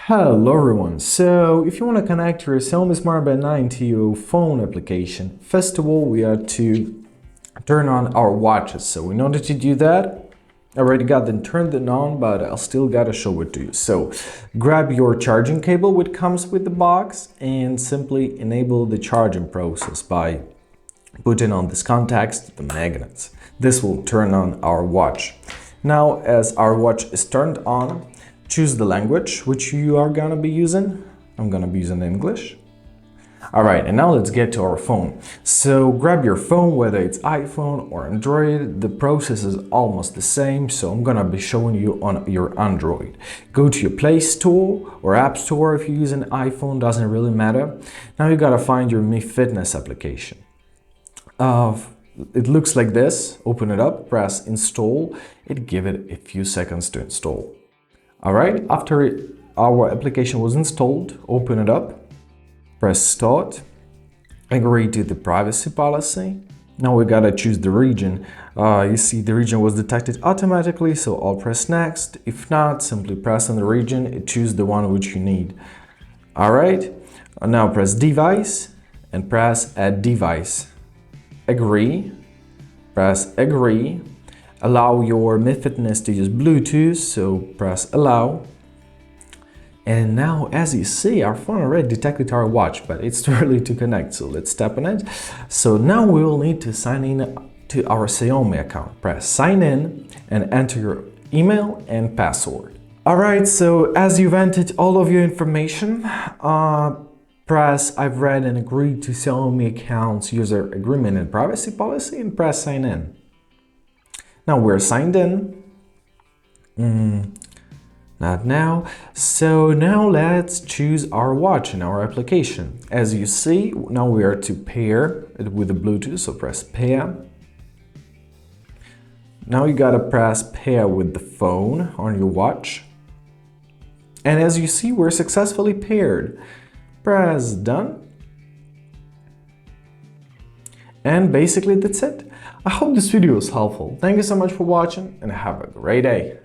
Hello everyone, so if you want to connect your Xiaomi Smart Band 9 to your phone application, first of all we have to turn on our watches. So in order to do that, I already got them turned on, but I'll still gotta show it to you. So grab your charging cable which comes with the box and simply enable the charging process by putting on this contacts the magnets. This will turn on our watch. Now as our watch is turned on, choose the language which you are gonna be using. I'm gonna be using English. Alright, and now let's get to our phone. So grab your phone, whether it's iPhone or Android, the process is almost the same, so I'm gonna be showing you on your Android. Go to your Play Store or App Store if you use an iPhone, doesn't really matter. Now you gotta find your Mi Fitness application. It looks like this. Open it up, press install, give it a few seconds to install. Alright, after our application was installed, open it up, press start, agree to the privacy policy. Now we gotta choose the region. You see the region was detected automatically, so I'll press next. If not, simply press on the region, choose the one which you need. Alright, now press device and press add device. Agree, press agree. Allow your Mi Fitness to use Bluetooth, so press allow. And now, as you see, our phone already detected our watch, but it's too early to connect, so let's tap on it. So now we will need to sign in to our Xiaomi account. Press sign in and enter your email and password. Alright, so as you've entered all of your information, press I've read and agreed to Xiaomi account's user agreement and privacy policy and press sign in. Now we're signed in. Not now. So now let's choose our watch in our application. As you see, now we are to pair it with the Bluetooth, so press pair. Now you gotta press pair with the phone on your watch. And as you see, we're successfully paired. Press done. And basically that's it. I hope this video was helpful. Thank you so much for watching and have a great day.